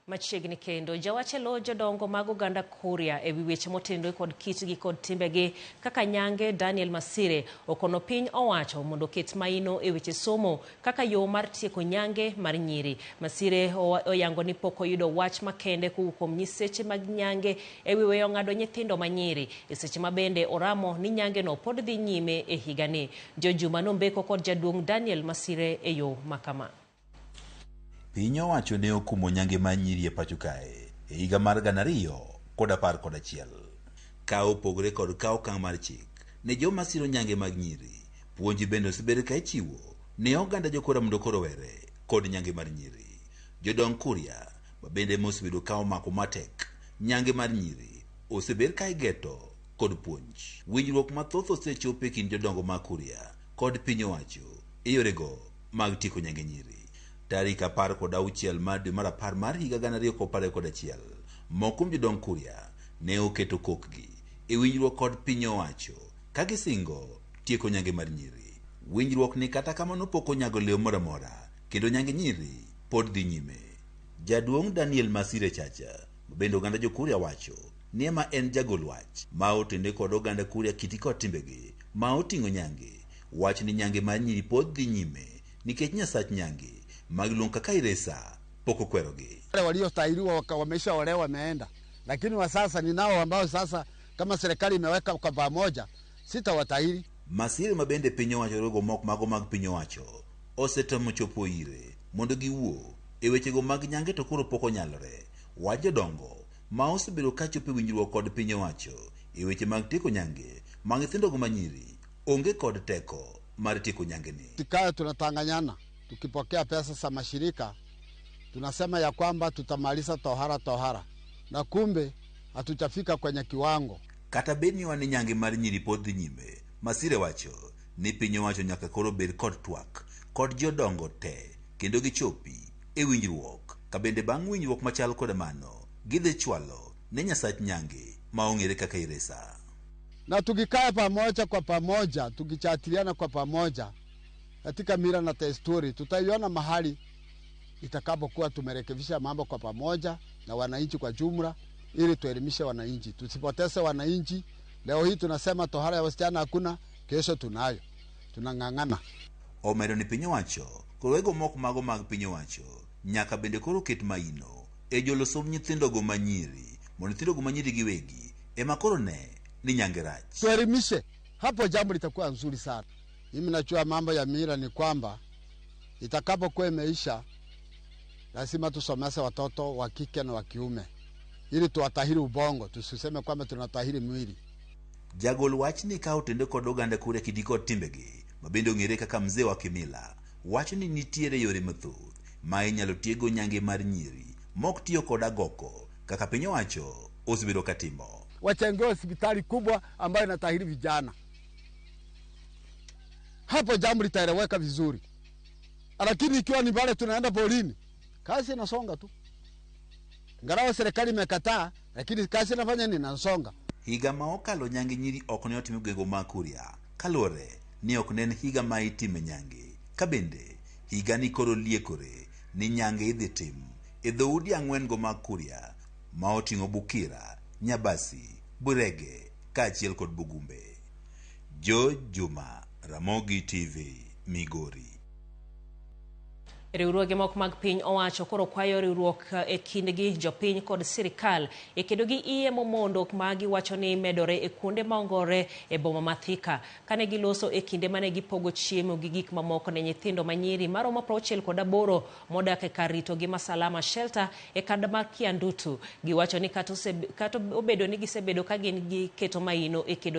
Machiegni kendo jawache lo jodongo mag oganda Kuria e weche motendo kod kitgi kod timbegi kaka nyange Daniel Masire okono piny owacho mondo ket maino e weche somo kaka yo mar tieko nyange mar nyiri. Masire oyango ni pok oyudo wach makende kuom nyiseche mag nyange e weyo ng'ado nyithindo manyiri e seche mabende oramo ni nyange no pod dhi nyime e higani. Jojuma nombeko kod jaduong' Daniel Masire e yo makama. Piny owacho ne okumo nyange mar nyiri e pacho kae e higa mar 2011. Ka opogore kod ka okang' mar chik ne joma siro nyange mag nyiri, puonji bende osebedo ka ichiwo ne oganda jokora mondo koro were kod nyange mar nyiri. Jodong Kuria bende mosebedo ka omako matek nyange mar nyiri osebedo ka igeto kod puonj. Winjruok mathoth osechopo e kind jodongo mag Kuria kod piny owacho e yorego mag tieko nyange nyiri. Tarik 16 mar dwe mar 10 mar higa 2011, moko jodong Kuria ne oketo kokgi e winjruok kod piny owacho ka gisingo tieko nyange mar nyiri. Winjruok ni kata kamano pok onyago leo moro amora kendo nyange nyiri pod dhi nyime. Jaduong' Daniel Masire Chacha bende oganda jo-Kuria wacho ni ema en jagol wach ma otende kod oganda Kuria kiti kod timbegi ma oting'o nyange. Wach ni nyange mar nyiri pod dhi nyime nikech Nyasach nyange magiluong kaka iresa poko okwerogi. Wale waliostahiliwa wameshaolewa wameenda, lakini wa sasa ni nao ambao sasa kama serikali imeweka kwa pamoja sitawatahiri. Masire mabende piny owacho rogo mok mago mag piny owacho osetemo chopo ire mondo giwuo e wechego mag nyange to koro pok onyalore. Wach jodongo ma osebedo ka chopo winjruok kod piny owacho e weche mag tieko nyange mag nyithindogo manyiri onge kod teko mar tieko nyangeni. Tikaya tunatanganyana, tukipokea pesa za mashirika tunasema ya kwamba tutamaliza tohara na kumbe hatutafika kwenye kiwango. Kata beni wani nyange mar nyiri pod dhi nyime, Masire wacho ni piny owacho nyaka koro bed kod twak kod jodongo te kendo gichopi e winjruok. Ka bende bang' winjruok machal kod mano gidhi chwalo ne Nyasach nyange ma ong'ere kaka iresa. Na tukikaa pamoja kwa pamoja, tukichatiliana kwa pamoja katika mila na desturi, tutaiona mahali itakapokuwa tumerekebisha mambo kwa pamoja na wananchi kwa jumla, ili tuelimishe wananchi, tusipoteze wananchi. Leo hii tunasema tohara ya wasichana hakuna, kesho tunayo, tunang'ang'ana. Omedo ni piny owacho koro moko mago mag piny owacho nyaka bende koro ket maino e jolosom nyithindogo manyiri mondo nyithindogo manyiri giwegi ema koro ne ni nyange rach. Tuelimishe, hapo jambo litakuwa nzuri sana. Mimi najua mambo ya mila ni kwamba itakapokuwa imeisha lazima tusomese watoto wa kike na wa kiume ili tuwatahiri ubongo, tusiseme kwamba tunatahiri mwili. Jagol wach ni ka otende kod oganda Kuria kidi kod timbegi mabende ong'ere kaka mzee wa kimila wacho ni nitiere yore mathoth ma inyalo tiego nyange mar nyiri mok tiyo kod agoko kaka piny owacho osebedo katimo. Wachengeo hospitali kubwa ambayo inatahiri vijana, hapo jambo litaeleweka vizuri. Lakini ikiwa ni pale tunaenda polini, kazi inasonga tu. Ngarawa serikali imekataa, lakini kazi inafanya nini? Inasonga. Higa ma okalo nyange nyiri ok ne otimo gwenge mag Kuria kaluwore ni ok nen higa ma itime nyange. Ka bende higa ni koro liekore ni nyange idhi tim e dhoudi 4 mag Kuria ma oting'o Bukira, Nyabasi, Burege kaachiel kod Bugumbe. Juma, Ramogi TV, Migori. Riwruoge moko mag piny owacho koro kwayo riwruok e kindgi jopiny kod sirikal e kedo gi iye momondo ma giwacho ni medore e kuonde maongore e boma ma Thika kane giloso e kinde mane gipogo chiemo gi gik mamoko ne nyithindo manyiri maromo 68 modak e kar rito gi Masalama Shelter e kanda mar Kiandutu. Giwacho ni kata obedo ni gisebedo ka gin gi keto maino e kedo